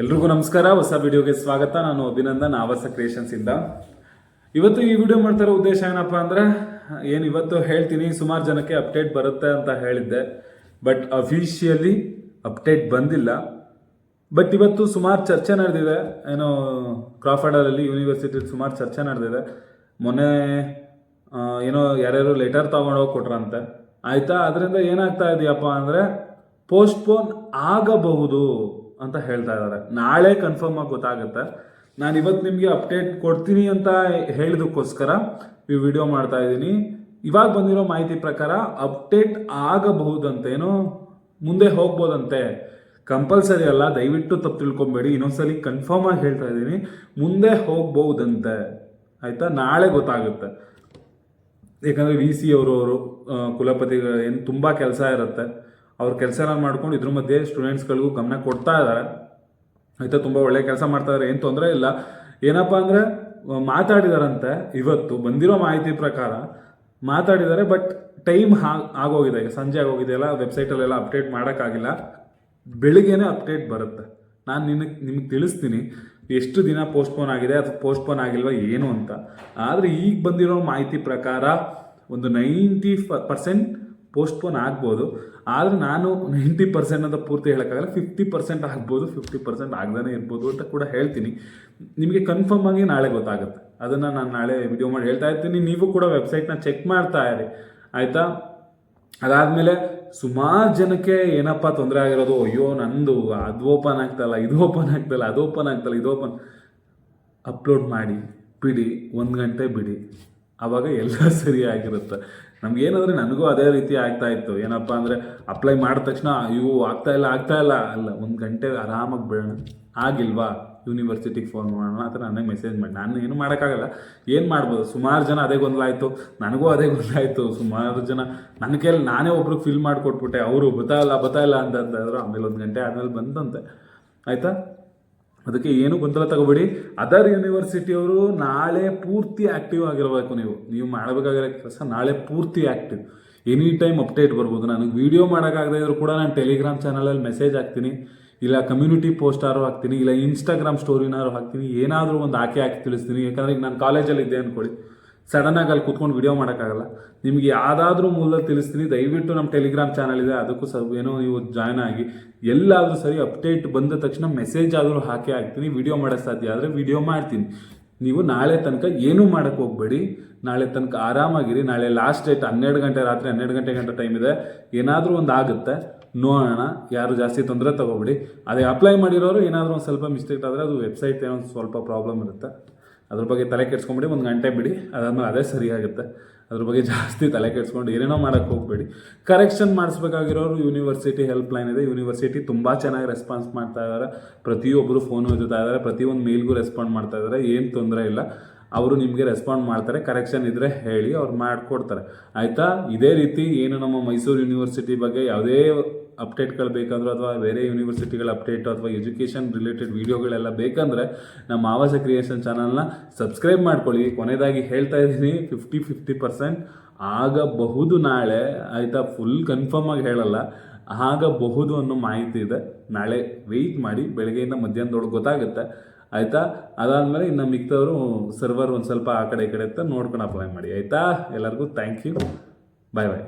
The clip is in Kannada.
ಎಲ್ರಿಗೂ ನಮಸ್ಕಾರ. ಹೊಸ ವಿಡಿಯೋಗೆ ಸ್ವಾಗತ. ನಾನು ಅಭಿನಂದನ್, ಆವಾಸ ಕ್ರಿಯೇಷನ್ಸ್ ಇಂದ. ಇವತ್ತು ಈ ವಿಡಿಯೋ ಮಾಡ್ತಿರೋ ಉದ್ದೇಶ ಏನಪ್ಪಾ ಅಂದ್ರೆ, ಇವತ್ತು ಹೇಳ್ತೀನಿ, ಸುಮಾರು ಜನಕ್ಕೆ ಅಪ್ಡೇಟ್ ಬರುತ್ತೆ ಅಂತ ಹೇಳಿದ್ದೆ, ಬಟ್ ಅಫಿಷಿಯಲಿ ಅಪ್ಡೇಟ್ ಬಂದಿಲ್ಲ. ಬಟ್ ಇವತ್ತು ಸುಮಾರು ಚರ್ಚೆ ನಡೆದಿದೆ, ಕ್ರಾಫರ್ಡಲ್ಲಿ ಯೂನಿವರ್ಸಿಟಿ ಸುಮಾರು ಚರ್ಚೆ ನಡೆದಿದೆ. ಮೊನ್ನೆ ಯಾರ್ಯಾರು ಲೆಟರ್ ತಗೊಂಡೋಗಿ ಕೊಟ್ರಂತೆ, ಆಯ್ತಾ. ಅದರಿಂದ ಏನಾಗ್ತಾ ಇದೆಯಪ್ಪ ಅಂದ್ರೆ, ಪೋಸ್ಟ್ಪೋನ್ ಆಗಬಹುದು ಅಂತ ಹೇಳ್ತಾ ಇದ್ದಾರೆ. ನಾಳೆ ಕನ್ಫರ್ಮ್ ಆಗಿ ಗೊತ್ತಾಗುತ್ತೆ. ನಾನು ಇವತ್ತು ನಿಮಗೆ ಅಪ್ಡೇಟ್ ಕೊಡ್ತೀನಿ ಅಂತ ಹೇಳಿದಕ್ಕೋಸ್ಕರ ಈ ವಿಡಿಯೋ ಮಾಡ್ತಾ ಇದ್ದೀನಿ. ಇವಾಗ ಬಂದಿರೋ ಮಾಹಿತಿ ಪ್ರಕಾರ ಅಪ್ಡೇಟ್ ಆಗಬಹುದಂತೆ, ಮುಂದೆ ಹೋಗ್ಬೋದಂತೆ. ಕಂಪಲ್ಸರಿ ಅಲ್ಲ, ದಯವಿಟ್ಟು ತಪ್ಪು ತಿಳ್ಕೊಬೇಡಿ. ಇನ್ನೊಂದ್ಸಲಿ ಕನ್ಫರ್ಮ್ ಆಗಿ ಹೇಳ್ತಾ ಇದ್ದೀನಿ, ಮುಂದೆ ಹೋಗ್ಬಹುದಂತೆ, ಆಯ್ತಾ. ನಾಳೆ ಗೊತ್ತಾಗುತ್ತೆ. ಯಾಕಂದರೆ ವಿ ಸಿ ಅವರು ಕುಲಪತಿಗಳು ಏನು ತುಂಬ ಕೆಲಸ ಇರುತ್ತೆ, ಅವ್ರ ಕೆಲಸ ಎಲ್ಲ ಮಾಡ್ಕೊಂಡು ಇದ್ರ ಮಧ್ಯೆ ಸ್ಟೂಡೆಂಟ್ಸ್ಗಳಿಗೂ ಗಮನ ಕೊಡ್ತಾ ಇದ್ದಾರೆ, ಆಯ್ತಾ. ತುಂಬ ಒಳ್ಳೆ ಕೆಲಸ ಮಾಡ್ತಾ ಇದ್ದಾರೆ, ಏನು ತೊಂದರೆ ಇಲ್ಲ. ಏನಪ್ಪ ಅಂದರೆ, ಮಾತಾಡಿದಾರಂತೆ. ಇವತ್ತು ಬಂದಿರೋ ಮಾಹಿತಿ ಪ್ರಕಾರ ಮಾತಾಡಿದ್ದಾರೆ, ಬಟ್ ಟೈಮ್ ಆಗೋಗಿದೆ, ಈಗ ಸಂಜೆ ಆಗೋಗಿದೆ, ಎಲ್ಲ ವೆಬ್ಸೈಟಲ್ಲೆಲ್ಲ ಅಪ್ಡೇಟ್ ಮಾಡೋಕ್ಕಾಗಿಲ್ಲ. ಬೆಳಿಗ್ಗೆನೇ ಅಪ್ಡೇಟ್ ಬರುತ್ತೆ. ನಾನು ನಿಮಗೆ ತಿಳಿಸ್ತೀನಿ ಎಷ್ಟು ದಿನ ಪೋಸ್ಟ್ಪೋನ್ ಆಗಿದೆ ಅಥವಾ ಪೋಸ್ಟ್ಪೋನ್ ಆಗಿಲ್ವಾ ಏನು ಅಂತ. ಆದರೆ ಈಗ ಬಂದಿರೋ ಮಾಹಿತಿ ಪ್ರಕಾರ ಒಂದು 90% ಪೋಸ್ಟ್ಪೋನ್ ಆಗ್ಬೋದು. ಆದರೆ ನಾನು 90% ಅಂತ ಪೂರ್ತಿ ಹೇಳೋಕ್ಕಾಗಲ್ಲ, 50% ಆಗ್ಬೋದು, 50% ಆಗದೇ ಇರ್ಬೋದು ಅಂತ ಕೂಡ ಹೇಳ್ತೀನಿ. ನಿಮಗೆ ಕನ್ಫರ್ಮ್ ಆಗಿ ನಾಳೆ ಗೊತ್ತಾಗುತ್ತೆ. ಅದನ್ನು ನಾನು ನಾಳೆ ವಿಡಿಯೋ ಮಾಡಿ ಹೇಳ್ತಾ ಇರ್ತೀನಿ. ನೀವು ಕೂಡ ವೆಬ್ಸೈಟ್ನ ಚೆಕ್ ಮಾಡ್ತಾ ಇರಿ, ಆಯಿತಾ. ಅದಾದಮೇಲೆ ಸುಮಾರು ಜನಕ್ಕೆ ಏನಪ್ಪ ತೊಂದರೆ ಆಗಿರೋದು, ಅಯ್ಯೋ ನಂದು ಅದು ಓಪನ್ ಆಗ್ತಾಯಿಲ್ಲ, ಇದು ಓಪನ್ ಆಗ್ತಾಯಿಲ್ಲ, ಅದು ಓಪನ್ ಆಗ್ತಾಯಿಲ್ಲ, ಇದು ಓಪನ್. ಅಪ್ಲೋಡ್ ಮಾಡಿ ಬಿಡಿ, 1 ಗಂಟೆ ಬಿಡಿ, ಆವಾಗ ಎಲ್ಲ ಸರಿಯಾಗಿರುತ್ತೆ. ನಮಗೇನಂದರೆ ನನಗೂ ಅದೇ ರೀತಿ ಆಗ್ತಾ ಇತ್ತು. ಏನಪ್ಪ ಅಂದರೆ, ಅಪ್ಲೈ ಮಾಡಿದ ತಕ್ಷಣ ಅಯ್ಯೋ ಆಗ್ತಾಯಿಲ್ಲ ಅಲ್ಲ, 1 ಗಂಟೆ ಆರಾಮಾಗಿ ಬಿಡೋಣ. ಆಗಿಲ್ವಾ, ಯೂನಿವರ್ಸಿಟಿಗೆ ಫೋನ್ ಮಾಡೋಣ ಅಂತ ನನಗೆ ಮೆಸೇಜ್ ಮಾಡಿ. ನಾನು ಏನು ಮಾಡೋಕ್ಕಾಗಲ್ಲ, ಏನು ಮಾಡ್ಬೋದು. ಸುಮಾರು ಜನ ಅದೇ ಗೊಂದಲ ಆಯಿತು, ನನಗೂ ಅದೇ ಗೊಂದಲ ಆಯಿತು. ಸುಮಾರು ಜನ ನನ್ನ ಕೈಲಿ ನಾನೇ ಒಬ್ರಿಗೆ ಫಿಲ್ ಮಾಡಿಕೊಟ್ಬಿಟ್ಟೆ, ಅವರು ಬತ್ತಾಯಿಲ್ಲ ಅಂತಂದರು. ಆಮೇಲೆ 1 ಗಂಟೆ ಆದಮೇಲೆ ಬಂದಂತೆ, ಆಯಿತಾ. ಅದಕ್ಕೆ ಏನು ಗೊಂದಲ ತಗೋಬೇಡಿ. ಅದರ್ ಯೂನಿವರ್ಸಿಟಿಯವರು ನಾಳೆ ಪೂರ್ತಿ ಆ್ಯಕ್ಟಿವ್ ಆಗಿರಬೇಕು. ನೀವು ಮಾಡಬೇಕಾಗಿರೋ ಕೆಲಸ ನಾಳೆ ಪೂರ್ತಿ ಆ್ಯಕ್ಟಿವ್. ಎನಿ ಟೈಮ್ ಅಪ್ಡೇಟ್ ಬರ್ಬೋದು. ನನಗೆ ವೀಡಿಯೋ ಮಾಡೋಕ್ಕಾಗದೇ ಇದ್ರೂ ಕೂಡ ನಾನು ಟೆಲಿಗ್ರಾಮ್ ಚಾನಲಲ್ಲಿ ಮೆಸೇಜ್ ಹಾಕ್ತೀನಿ, ಇಲ್ಲ ಕಮ್ಯುನಿಟಿ ಪೋಸ್ಟಾರು ಹಾಕ್ತೀನಿ, ಇಲ್ಲ ಇನ್ಸ್ಟಾಗ್ರಾಮ್ ಸ್ಟೋರಿನಾರು ಹಾಕ್ತೀನಿ. ಏನಾದರೂ ಒಂದು ಹಾಕಿ ತಿಳಿಸ್ತೀನಿ. ಯಾಕಂದರೆ ಈಗ ನಾನು ಕಾಲೇಜಲ್ಲಿ ಇದ್ದೆ ಅಂದ್ಕೊಳ್ಳಿ, ಸಡನ್ನಾಗಿ ಅಲ್ಲಿ ಕೂತ್ಕೊಂಡು ವಿಡಿಯೋ ಮಾಡೋಕ್ಕಾಗಲ್ಲ. ನಿಮಗೆ ಯಾವುದಾದ್ರೂ ಮೂಲದಲ್ಲಿ ತಿಳಿಸ್ತೀನಿ. ದಯವಿಟ್ಟು ನಮ್ಮ ಟೆಲಿಗ್ರಾಮ್ ಚಾನಲ್ ಇದೆ, ಅದಕ್ಕೂ ನೀವು ಜಾಯ್ನ್ ಆಗಿ. ಎಲ್ಲಾದರೂ ಸರಿ ಅಪ್ಡೇಟ್ ಬಂದ ತಕ್ಷಣ ಮೆಸೇಜ್ ಆದರೂ ಹಾಕ್ತೀನಿ. ವಿಡಿಯೋ ಮಾಡೋಕ್ಕೆ ಸಾಧ್ಯ ಆದರೆ ವಿಡಿಯೋ ಮಾಡ್ತೀನಿ. ನೀವು ನಾಳೆ ತನಕ ಏನೂ ಮಾಡೋಕ್ಕೆ ಹೋಗಬೇಡಿ. ನಾಳೆ ತನಕ ಆರಾಮಾಗಿರಿ. ನಾಳೆ ಲಾಸ್ಟ್ ಡೇಟ್ 12 ಗಂಟೆ, ರಾತ್ರಿ 12 ಗಂಟೆ ಟೈಮ್ ಇದೆ. ಏನಾದರೂ ಒಂದು ಆಗುತ್ತೆ, ನೋಡೋಣ. ಯಾರು ಜಾಸ್ತಿ ತೊಂದರೆ ತಗೋಬೇಡಿ. ಅದೇ ಅಪ್ಲೈ ಮಾಡಿರೋರು ಏನಾದರೂ ಒಂದು ಸ್ವಲ್ಪ ಮಿಸ್ಟೇಕ್ ಆದರೆ ಅದು ವೆಬ್ಸೈಟ್ ಏನೋ ಸ್ವಲ್ಪ ಪ್ರಾಬ್ಲಮ್ ಇರುತ್ತೆ, ಅದ್ರ ಬಗ್ಗೆ ತಲೆ ಕೆಡ್ಸ್ಕೊಂಬಿಡಿ. 1 ಗಂಟೆ ಬಿಡಿ, ಅದಾದ್ಮೇಲೆ ಅದೇ ಸರಿಯಾಗುತ್ತೆ. ಅದ್ರ ಬಗ್ಗೆ ಜಾಸ್ತಿ ತಲೆ ಕೆಡ್ಸ್ಕೊಂಡು ಏನೇನೋ ಮಾಡೋಕ್ಕೆ ಹೋಗಬೇಡಿ. ಕರೆಕ್ಷನ್ ಮಾಡಿಸ್ಬೇಕಾಗಿರೋರು ಯೂನಿವರ್ಸಿಟಿ ಹೆಲ್ಪ್ ಲೈನ್ ಇದೆ. ಯೂನಿವರ್ಸಿಟಿ ತುಂಬ ಚೆನ್ನಾಗಿ ರೆಸ್ಪಾನ್ಸ್ ಮಾಡ್ತಾ ಇದ್ದಾರೆ. ಪ್ರತಿಯೊಬ್ಬರು ಫೋನು ಎತ್ತುತ್ತಾ ಇದ್ದಾರೆ, ಪ್ರತಿಯೊಂದು ಮೇಲ್ಗೂ ರೆಸ್ಪಾಂಡ್ ಮಾಡ್ತಾ ಇದ್ದಾರೆ. ಏನು ತೊಂದರೆ ಇಲ್ಲ, ಅವರು ನಿಮಗೆ ರೆಸ್ಪಾಂಡ್ ಮಾಡ್ತಾರೆ. ಕರೆಕ್ಷನ್ ಇದ್ದರೆ ಹೇಳಿ, ಅವ್ರು ಮಾಡಿಕೊಡ್ತಾರೆ, ಆಯಿತಾ. ಇದೇ ರೀತಿ ನಮ್ಮ ಮೈಸೂರು ಯೂನಿವರ್ಸಿಟಿ ಬಗ್ಗೆ ಯಾವುದೇ ಅಪ್ಡೇಟ್ಗಳು ಬೇಕಂದ್ರೆ, ಅಥವಾ ಬೇರೆ ಯೂನಿವರ್ಸಿಟಿಗಳ ಅಪ್ಡೇಟು ಅಥವಾ ಎಜುಕೇಷನ್ ರಿಲೇಟೆಡ್ ವೀಡಿಯೋಗಳೆಲ್ಲ ಬೇಕಂದರೆ ನಮ್ಮ ಆವಾಸ ಕ್ರಿಯೇಷನ್ ಚಾನಲ್ನ ಸಬ್ಸ್ಕ್ರೈಬ್ ಮಾಡ್ಕೊಳ್ಳಿ. ಕೊನೆಯದಾಗಿ ಹೇಳ್ತಾ ಇದ್ದೀನಿ, 50% ಆಗಬಹುದು ನಾಳೆ, ಆಯಿತಾ. ಫುಲ್ ಕನ್ಫರ್ಮ್ ಆಗಿ ಹೇಳಲ್ಲ, ಆಗಬಹುದು ಅನ್ನೋ ಮಾಹಿತಿ ಇದೆ. ನಾಳೆ ವೆಯ್ಟ್ ಮಾಡಿ, ಬೆಳಗ್ಗೆಯಿಂದ ಮಧ್ಯಾಹ್ನದೊಳಗೆ ಗೊತ್ತಾಗುತ್ತೆ, ಆಯಿತಾ. ಅದಾದಮೇಲೆ ಇನ್ನು ಮಿಕ್ತವರು ಸರ್ವರ್ ಒಂದು ಸ್ವಲ್ಪ ಆ ಕಡೆ ಈ ಕಡೆ ಅಂತ ನೋಡ್ಕೊಂಡು ಅಪ್ಲೈ ಮಾಡಿ, ಆಯಿತಾ. ಎಲ್ಲರಿಗೂ ಥ್ಯಾಂಕ್ ಯು, ಬಾಯ್.